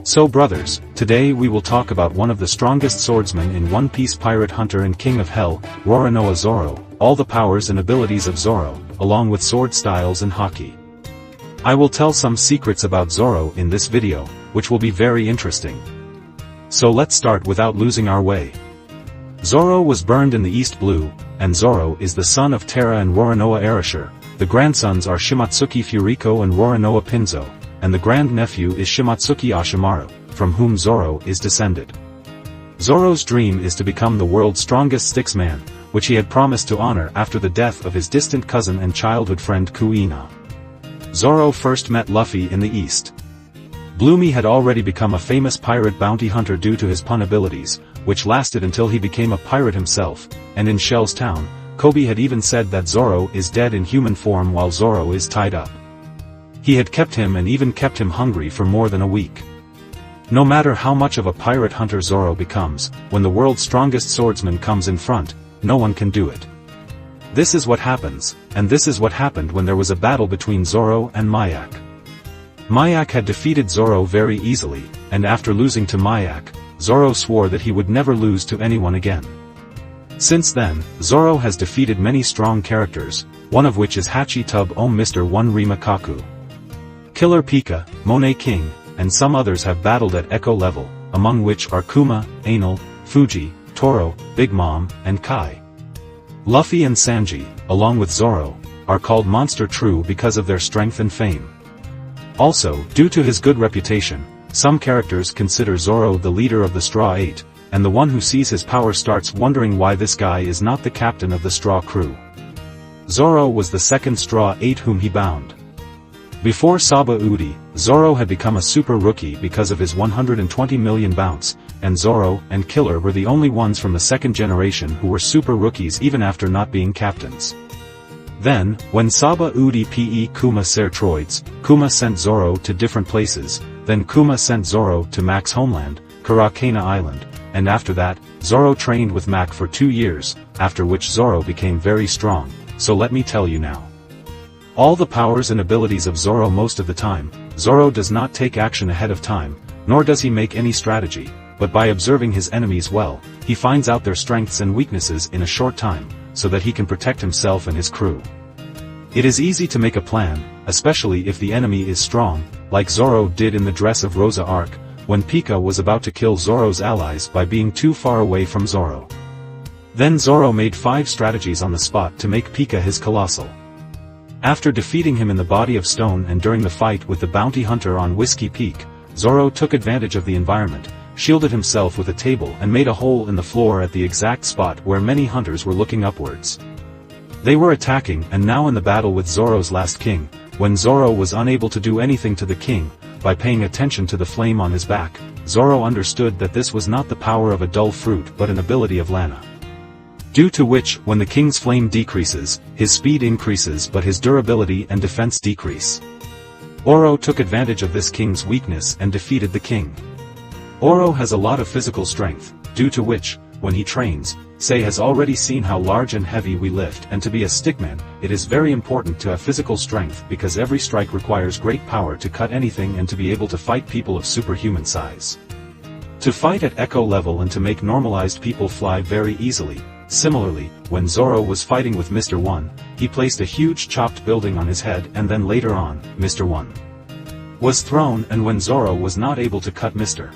So brothers, today we will talk about one of the strongest swordsmen in One Piece, pirate hunter and king of hell, Roronoa Zoro, all the powers and abilities of Zoro, along with sword styles and haki. I will tell some secrets about Zoro in this video, which will be very interesting. So let's start without losing our way. Zoro was burned in the East Blue, and Zoro is the son of Terra and Roronoa Erasure. The grandsons are Shimatsuki Furiko and Roronoa Pinzo, and the grandnephew is Shimatsuki Ashimaru, from whom Zoro is descended. Zoro's dream is to become the world's strongest Styx-man, which he had promised to honor after the death of his distant cousin and childhood friend Kuina. Zoro first met Luffy in the East. Bloomy had already become a famous pirate bounty hunter due to his pun abilities, which lasted until he became a pirate himself, and in Shell's town, Kobe had even said that Zoro is dead in human form while Zoro is tied up. He had kept him and even kept him hungry for more than a week. No matter how much of a pirate hunter Zoro becomes, when the world's strongest swordsman comes in front, no one can do it. This is what happens, and this is what happened when there was a battle between Zoro and Mayak. Mayak had defeated Zoro very easily, and after losing to Mayak, Zoro swore that he would never lose to anyone again. Since then, Zoro has defeated many strong characters, one of which is Hachi Tub Om Mr. One Rima Kaku. Killer Pika, Monet King, and some others have battled at Echo level, among which are Kuma, Anal, Fuji, Toro, Big Mom, and Kai. Luffy and Sanji, along with Zoro, are called Monster True because of their strength and fame. Also, due to his good reputation, some characters consider Zoro the leader of the Straw Eight, and the one who sees his power starts wondering why this guy is not the captain of the Straw Crew. Zoro was the second Straw Eight whom he bound. Before Saba Udi, Zoro had become a super rookie because of his 120 million bounce, and Zoro and Killer were the only ones from the second generation who were super rookies even after not being captains. Then, when Saba Udi Pe Kuma Ser Troids, Kuma sent Zoro to different places, then Kuma sent Zoro to Mac's homeland, Karakena Island, and after that, Zoro trained with Mac for 2 years, after which Zoro became very strong, so let me tell you now. All the powers and abilities of Zoro. Most of the time, Zoro does not take action ahead of time, nor does he make any strategy, but by observing his enemies well, he finds out their strengths and weaknesses in a short time, so that he can protect himself and his crew. It is easy to make a plan, especially if the enemy is strong, like Zoro did in the Dress of Rosa arc, when Pika was about to kill Zoro's allies by being too far away from Zoro. Then Zoro made 5 strategies on the spot to make Pika his colossal. After defeating him in the Body of Stone and during the fight with the bounty hunter on Whiskey Peak, Zoro took advantage of the environment, shielded himself with a table and made a hole in the floor at the exact spot where many hunters were looking upwards. They were attacking, and now in the battle with Zoro's last king, when Zoro was unable to do anything to the king, by paying attention to the flame on his back, Zoro understood that this was not the power of a dull fruit but an ability of Lana. Due to which, when the king's flame decreases, his speed increases but his durability and defense decrease. Oro took advantage of this king's weakness and defeated the king. Oro has a lot of physical strength, due to which, when he trains, Sei has already seen how large and heavy we lift, and to be a stickman, it is very important to have physical strength because every strike requires great power to cut anything and to be able to fight people of superhuman size. To fight at Echo level and to make normalized people fly very easily. Similarly, when Zoro was fighting with Mr. One, he placed a huge chopped building on his head, and then later on, Mr. One was thrown, and when Zoro was not able to cut Mr.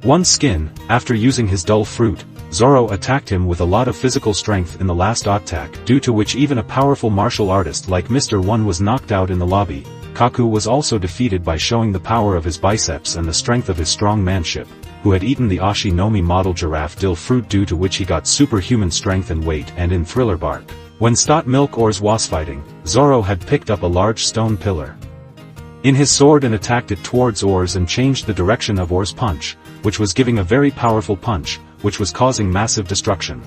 One's skin, after using his dull fruit, Zoro attacked him with a lot of physical strength in the last attack, due to which even a powerful martial artist like Mr. One was knocked out in the lobby. Kaku was also defeated by showing the power of his biceps and the strength of his strong manship, who had eaten the Ashi Nomi model giraffe dill fruit, due to which he got superhuman strength and weight. And in Thriller Bark, when Stot Milk Ors was fighting, Zoro had picked up a large stone pillar in his sword and attacked it towards Ors and changed the direction of Ors' punch, which was giving a very powerful punch, which was causing massive destruction.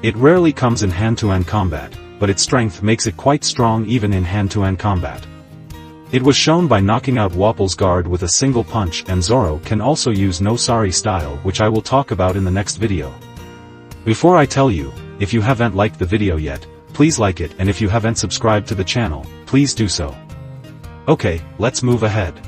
It rarely comes in hand-to-hand combat, but its strength makes it quite strong even in hand-to-hand combat. It was shown by knocking out Wapple's guard with a single punch, and Zoro can also use No Sari style, which I will talk about in the next video. Before I tell you, if you haven't liked the video yet, please like it, and if you haven't subscribed to the channel, please do so. Okay, let's move ahead.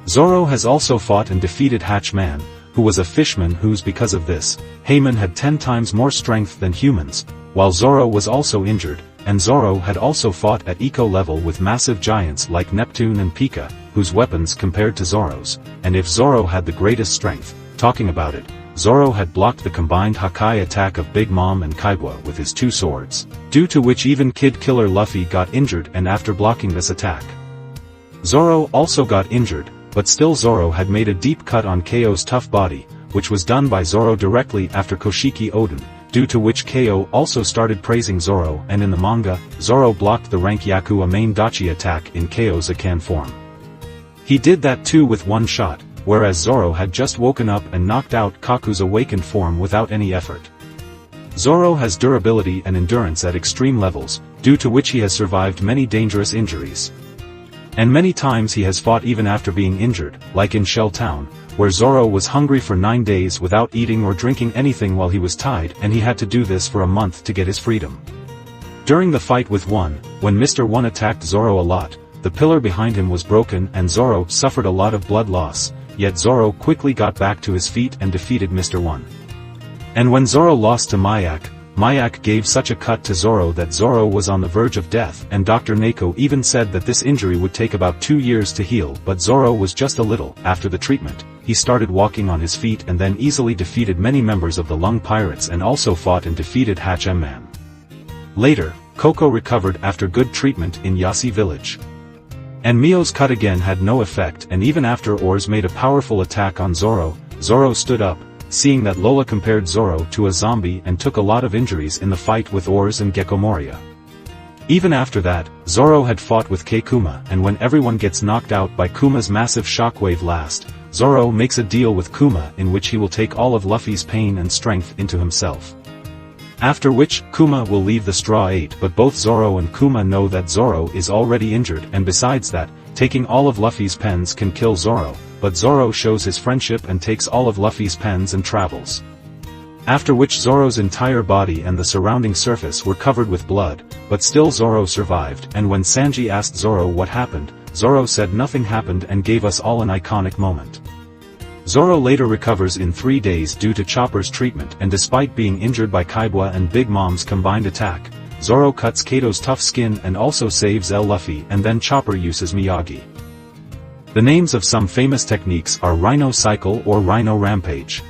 Zoro has also fought and defeated Hatchman, who was a fishman whose because of this, Heyman had 10 times more strength than humans, while Zoro was also injured, and Zoro had also fought at eco level with massive giants like Neptune and Pika, whose weapons compared to Zoro's, and if Zoro had the greatest strength, talking about it, Zoro had blocked the combined Hakai attack of Big Mom and Kaiba with his 2 swords, due to which even Kid Killer Luffy got injured and after blocking this attack. Zoro also got injured, but still Zoro had made a deep cut on Ko's tough body, which was done by Zoro directly after Koshiki Oden, due to which Ko also started praising Zoro, and in the manga, Zoro blocked the rank Yakuza main Dachi attack in Ko's Akan form. He did that too with 1 shot, whereas Zoro had just woken up and knocked out Kaku's awakened form without any effort. Zoro has durability and endurance at extreme levels, due to which he has survived many dangerous injuries. And many times he has fought even after being injured, like in Shell Town, where Zoro was hungry for 9 days without eating or drinking anything while he was tied, and he had to do this for a month to get his freedom. During the fight with One, when Mr. One attacked Zoro a lot, the pillar behind him was broken and Zoro suffered a lot of blood loss, yet Zoro quickly got back to his feet and defeated Mr. One. And when Zoro lost to Mayak gave such a cut to Zoro that Zoro was on the verge of death, and Dr. Neko even said that this injury would take about 2 years to heal, but Zoro was just a little. After the treatment, he started walking on his feet and then easily defeated many members of the Lung Pirates and also fought and defeated Hatchman. Later, Koko recovered after good treatment in Yasi village. And Mio's cut again had no effect, and even after Oars made a powerful attack on Zoro, Zoro stood up, seeing that Lola compared Zoro to a zombie and took a lot of injuries in the fight with Oars and Gecko Moria. Even after that, Zoro had fought with Kuma, and when everyone gets knocked out by Kuma's massive shockwave last, Zoro makes a deal with Kuma in which he will take all of Luffy's pain and strength into himself. After which, Kuma will leave the Straw 8, but both Zoro and Kuma know that Zoro is already injured, and besides that, taking all of Luffy's pens can kill Zoro, but Zoro shows his friendship and takes all of Luffy's pens and travels. After which Zoro's entire body and the surrounding surface were covered with blood, but still Zoro survived, and when Sanji asked Zoro what happened, Zoro said nothing happened and gave us all an iconic moment. Zoro later recovers in 3 days due to Chopper's treatment, and despite being injured by Kaiba and Big Mom's combined attack, Zoro cuts Kato's tough skin and also saves Luffy, and then Chopper uses Miyagi. The names of some famous techniques are Rhino Cycle or Rhino Rampage.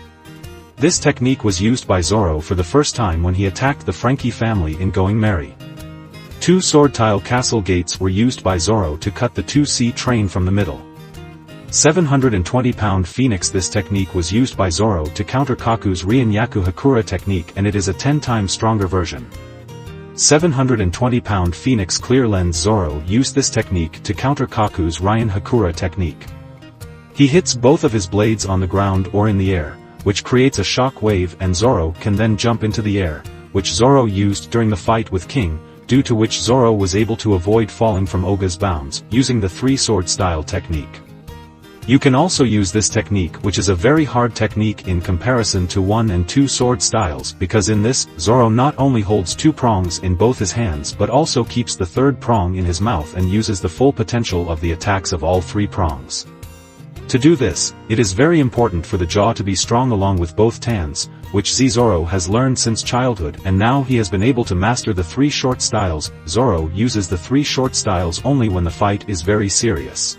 This technique was used by Zoro for the first time when he attacked the Frankie family in Going Merry. 2 sword-tile castle gates were used by Zoro to cut the 2C train from the middle. 720-pound Phoenix. This technique was used by Zoro to counter Kaku's Ryan-Yaku Hakura technique, and it is a 10 times stronger version. 720-pound Phoenix Clear Lens. Zoro used this technique to counter Kaku's Ryan Hakura technique. He hits both of his blades on the ground or in the air, which creates a shock wave, and Zoro can then jump into the air, which Zoro used during the fight with King, due to which Zoro was able to avoid falling from Oga's bounds, using the 3-sword style technique. You can also use this technique, which is a very hard technique in comparison to 1 and 2 sword styles, because in this, Zoro not only holds 2 prongs in both his hands but also keeps the 3rd prong in his mouth and uses the full potential of the attacks of all 3 prongs. To do this, it is very important for the jaw to be strong along with both tans, which Zoro has learned since childhood, and now he has been able to master the 3 short styles. Zoro uses the 3 short styles only when the fight is very serious.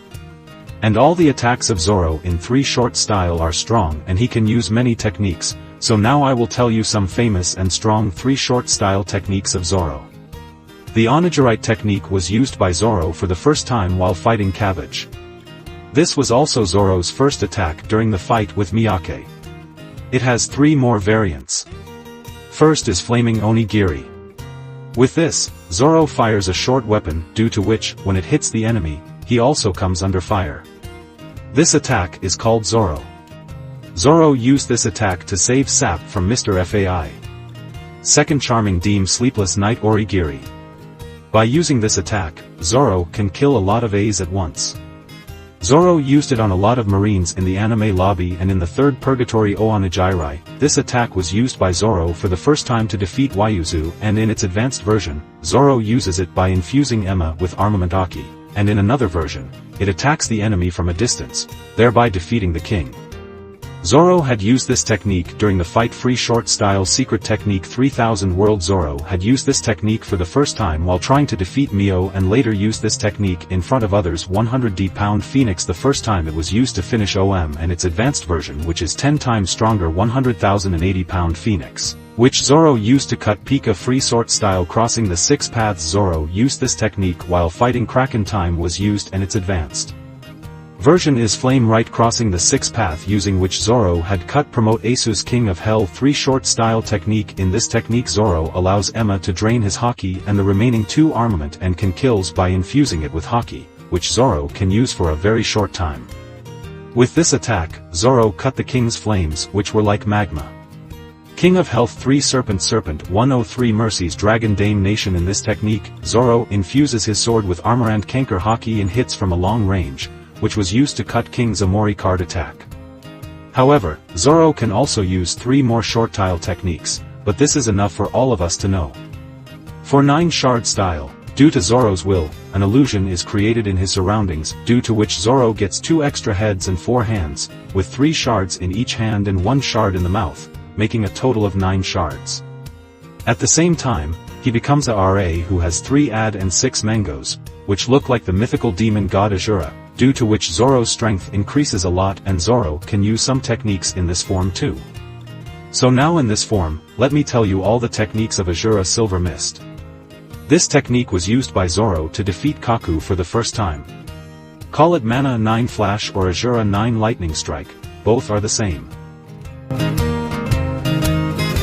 And all the attacks of Zoro in 3 short style are strong, and he can use many techniques, so now I will tell you some famous and strong 3 short style techniques of Zoro. The Onigurite technique was used by Zoro for the first time while fighting Cabbage. This was also Zoro's first attack during the fight with Miyake. It has 3 more variants. First is Flaming Onigiri. With this, Zoro fires a short weapon, due to which, when it hits the enemy, he also comes under fire. This attack is called Zoro. Zoro used this attack to save Sap from Mr. Fai. Second, Charming Deem Sleepless Night Origiri. By using this attack, Zoro can kill a lot of A's at once. Zoro used it on a lot of marines in the anime lobby and in the 3rd Purgatory Oanijirai. This attack was used by Zoro for the first time to defeat Wayuzu, and in its advanced version, Zoro uses it by infusing Emma with Armament Aki. and in another version, it attacks the enemy from a distance, thereby defeating the king. Zoro had used this technique during the Fight Free Short Style Secret Technique 3000 World. Zoro had used this technique for the first time while trying to defeat Mio and later used this technique in front of others. 100D Pound Phoenix. The first time it was used to finish OM, and its advanced version, which is 10 times stronger, 100,080 Pound Phoenix, which Zoro used to cut Pika Free Short Style Crossing the 6 Paths. Zoro used this technique while fighting Kraken. Time was used and its advanced version is Flame Right Crossing the 6 Path, using which Zoro had cut Promote Asus King of Hell 3 Short Style Technique. In this technique Zoro allows Emma to drain his Haki and the remaining 2 armament and can kills by infusing it with Haki, which Zoro can use for a very short time. With this attack, Zoro cut the King's flames, which were like magma. King of Health 3 Serpent 103 Mercy's Dragon Dame Nation. In this technique, Zoro infuses his sword with Armorand Kanker Haki and hits from a long range, which was used to cut King's Amori card attack. However, Zoro can also use 3 more short tile techniques, but this is enough for all of us to know. For 9 Shard Style, due to Zoro's will, an illusion is created in his surroundings, due to which Zoro gets 2 extra heads and 4 hands, with 3 shards in each hand and 1 shard in the mouth, making a total of 9 shards. At the same time, he becomes a RA who has 3 Ad and 6 Mangoes, which look like the mythical demon god Azura, due to which Zoro's strength increases a lot, and Zoro can use some techniques in this form too. So now in this form, let me tell you all the techniques of Azura Silver Mist. This technique was used by Zoro to defeat Kaku for the first time. Call it Mana 9 Flash or Azura 9 Lightning Strike, both are the same.